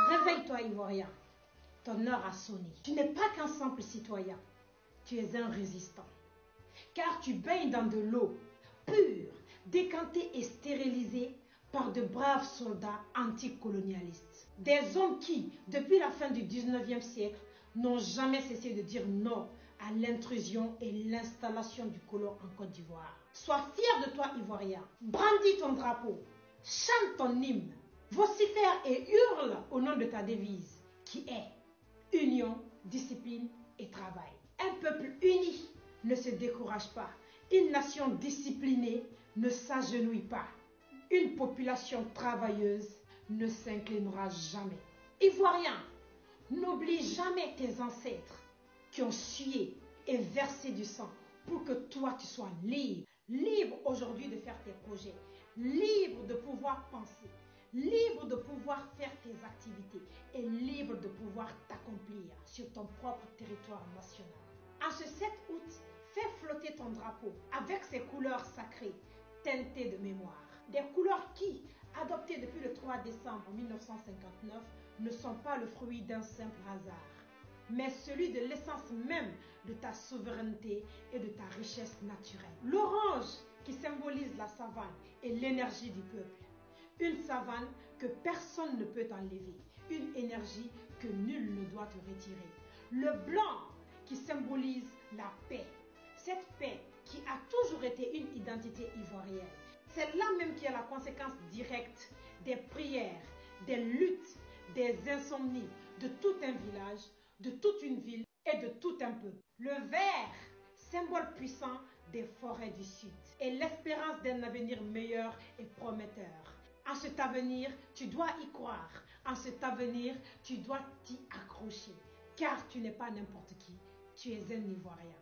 Réveille-toi, Ivoirien. Ton heure a sonné. Tu n'es pas qu'un simple citoyen. Tu es un résistant. Car tu baignes dans de l'eau pure, décantée et stérilisée par de braves soldats anticolonialistes. Des hommes qui, depuis la fin du 19e siècle, n'ont jamais cessé de dire non à l'intrusion et l'installation du colon en Côte d'Ivoire. Sois fier de toi, Ivoirien. Brandis ton drapeau. Chante ton hymne. Vocifère et hurle au nom de ta devise, qui est union, discipline et travail. Un peuple uni ne se décourage pas. Une nation disciplinée ne s'agenouille pas. Une population travailleuse ne s'inclinera jamais. Ivoirien, n'oublie jamais tes ancêtres qui ont sué et versé du sang pour que toi tu sois libre. Libre aujourd'hui de faire tes projets. Libre de pouvoir penser. Libre de pouvoir faire tes activités et libre de pouvoir t'accomplir sur ton propre territoire national. En ce 7 août, fais flotter ton drapeau avec ses couleurs sacrées, teintées de mémoire. Des couleurs qui, adoptées depuis le 3 décembre 1959, ne sont pas le fruit d'un simple hasard, mais celui de l'essence même de ta souveraineté et de ta richesse naturelle. L'orange qui symbolise la savane et l'énergie du peuple. Une savane que personne ne peut enlever, une énergie que nul ne doit te retirer. Le blanc qui symbolise la paix, cette paix qui a toujours été une identité ivoirienne. C'est là même qui est la conséquence directe des prières, des luttes, des insomnies de tout un village, de toute une ville et de tout un peuple. Le vert, symbole puissant des forêts du Sud et l'espérance d'un avenir meilleur et prometteur. En cet avenir, tu dois y croire. En cet avenir, tu dois t'y accrocher. Car tu n'es pas n'importe qui. Tu es un Ivoirien.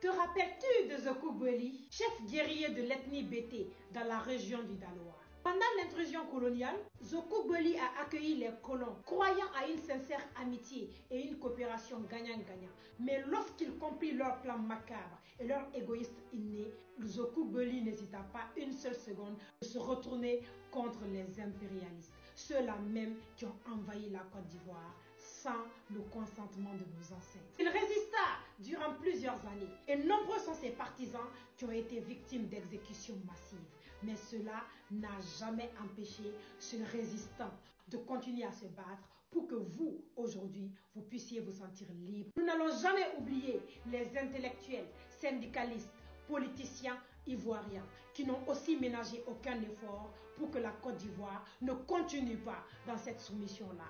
Te rappelles-tu de Zokou Beli, chef guerrier de l'ethnie Bété dans la région du Daloa? Pendant l'intrusion coloniale, Zokou Beli a accueilli les colons, croyant à une sincère amitié et une coopération gagnant-gagnant. Mais lorsqu'il comprit leur plan macabre et leur égoïste inné, Zokou Beli n'hésita pas une seule seconde de se retourner contre les impérialistes, ceux-là même qui ont envahi la Côte d'Ivoire sans le consentement de nos ancêtres. Il résista durant plusieurs années et nombreux sont ses partisans qui ont été victimes d'exécutions massives. Mais cela n'a jamais empêché ce résistant de continuer à se battre pour que vous, aujourd'hui, vous puissiez vous sentir libre. Nous n'allons jamais oublier les intellectuels, syndicalistes, politiciens ivoiriens qui n'ont aussi ménagé aucun effort pour que la Côte d'Ivoire ne continue pas dans cette soumission-là.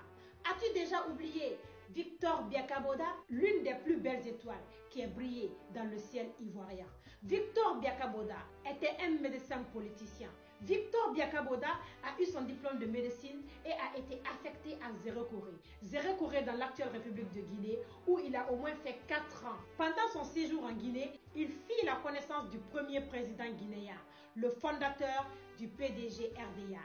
As-tu déjà oublié Victor Biakaboda, l'une des plus belles étoiles qui a brillé dans le ciel ivoirien? Victor Biakaboda était un médecin politicien. Victor Biakaboda a eu son diplôme de médecine et a été affecté à Zéro-Corée. Zéro-Corée dans l'actuelle République de Guinée où il a au moins fait 4 ans. Pendant son séjour en Guinée, il fit la connaissance du premier président guinéen, le fondateur du PDG RDA.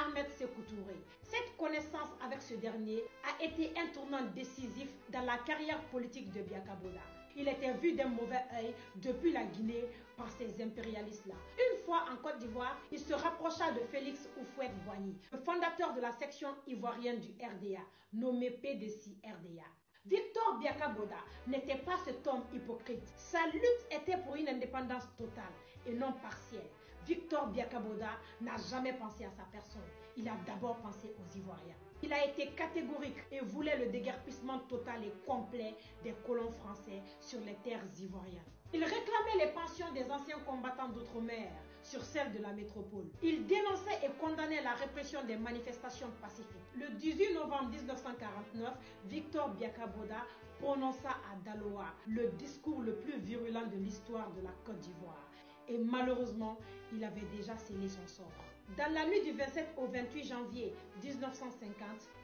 Ahmed Sékou Touré. Cette connaissance avec ce dernier a été un tournant décisif dans la carrière politique de Biakaboda. Il était vu d'un mauvais œil depuis la Guinée par ces impérialistes-là. Une fois en Côte d'Ivoire, il se rapprocha de Félix Houphouët-Boigny, le fondateur de la section ivoirienne du RDA, nommé PDC RDA. Victor Biakaboda n'était pas cet homme hypocrite. Sa lutte était pour une indépendance totale et non partielle. Victor Biakaboda n'a jamais pensé à sa personne. Il a d'abord pensé aux Ivoiriens. Il a été catégorique et voulait le déguerpissement total et complet des colons français sur les terres ivoiriennes. Il réclamait les pensions des anciens combattants d'outre-mer sur celles de la métropole. Il dénonçait et condamnait la répression des manifestations pacifiques. Le 18 novembre 1949, Victor Biakaboda prononça à Daloa le discours le plus virulent de l'histoire de la Côte d'Ivoire. Et malheureusement, il avait déjà scellé son sort. Dans la nuit du 27 au 28 janvier 1950,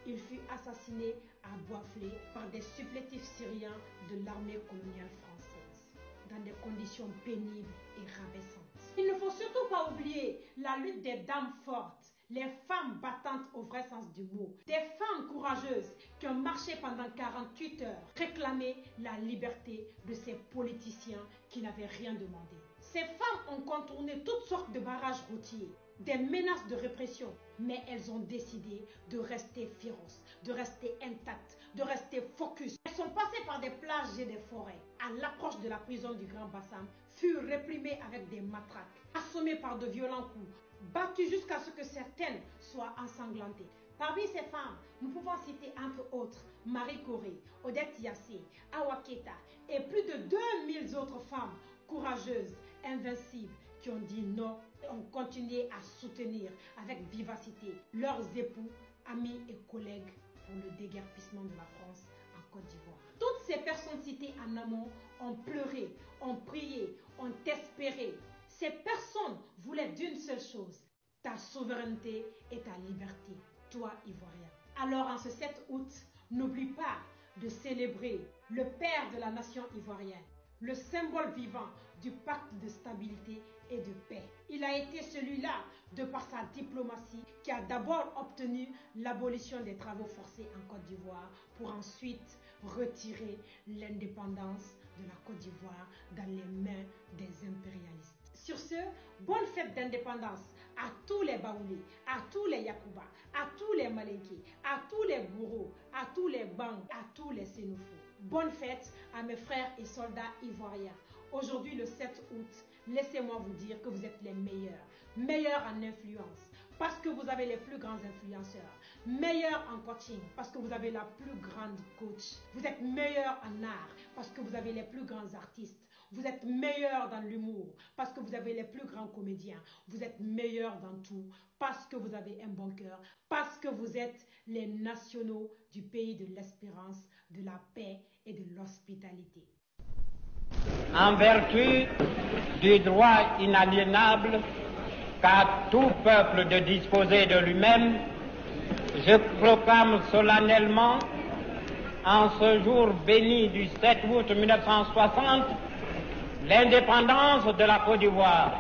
il fut assassiné à Boisflé par des supplétifs syriens de l'armée coloniale française, dans des conditions pénibles et rabaissantes. Il ne faut surtout pas oublier la lutte des dames fortes, les femmes battantes au vrai sens du mot, des femmes courageuses qui ont marché pendant 48 heures, réclamer la liberté de ces politiciens qui n'avaient rien demandé. Ces femmes ont contourné toutes sortes de barrages routiers, des menaces de répression, mais elles ont décidé de rester féroces, de rester intactes, de rester focus. Elles sont passées par des plages et des forêts. À l'approche de la prison du Grand Bassam, furent réprimées avec des matraques, assommées par de violents coups, battues jusqu'à ce que certaines soient ensanglantées. Parmi ces femmes, nous pouvons citer entre autres Marie Corée, Odette Yassé, Awa Keta et plus de 2000 autres femmes courageuses, invincibles, qui ont dit non et ont continué à soutenir avec vivacité leurs époux, amis et collègues pour le déguerpissement de la France en Côte d'Ivoire. Toutes ces personnes citées en amont ont pleuré, ont prié, ont espéré. Ces personnes voulaient d'une seule chose, ta souveraineté et ta liberté, toi Ivoirien. Alors en ce 7 août, n'oublie pas de célébrer le père de la nation ivoirienne, le symbole vivant du pacte de stabilité et de paix. Il a été celui-là, de par sa diplomatie, qui a d'abord obtenu l'abolition des travaux forcés en Côte d'Ivoire pour ensuite retirer l'indépendance de la Côte d'Ivoire dans les mains des impérialistes. Sur ce, bonne fête d'indépendance à tous les Baoulés, à tous les Yakuba, à tous les Malinké, à tous les Gourous, à tous les Bang, à tous les Sénoufous. Bonne fête à mes frères et soldats ivoiriens. Aujourd'hui, le 7 août, laissez-moi vous dire que vous êtes les meilleurs. Meilleurs en influence, parce que vous avez les plus grands influenceurs. Meilleurs en coaching, parce que vous avez la plus grande coach. Vous êtes meilleurs en art, parce que vous avez les plus grands artistes. Vous êtes meilleurs dans l'humour, parce que vous avez les plus grands comédiens. Vous êtes meilleurs dans tout, parce que vous avez un bon cœur, parce que vous êtes les nationaux du pays de l'espérance, de la paix et de l'hospitalité. En vertu du droit inaliénable qu'a tout peuple de disposer de lui-même, je proclame solennellement, en ce jour béni du 7 août 1960, l'indépendance de la Côte d'Ivoire.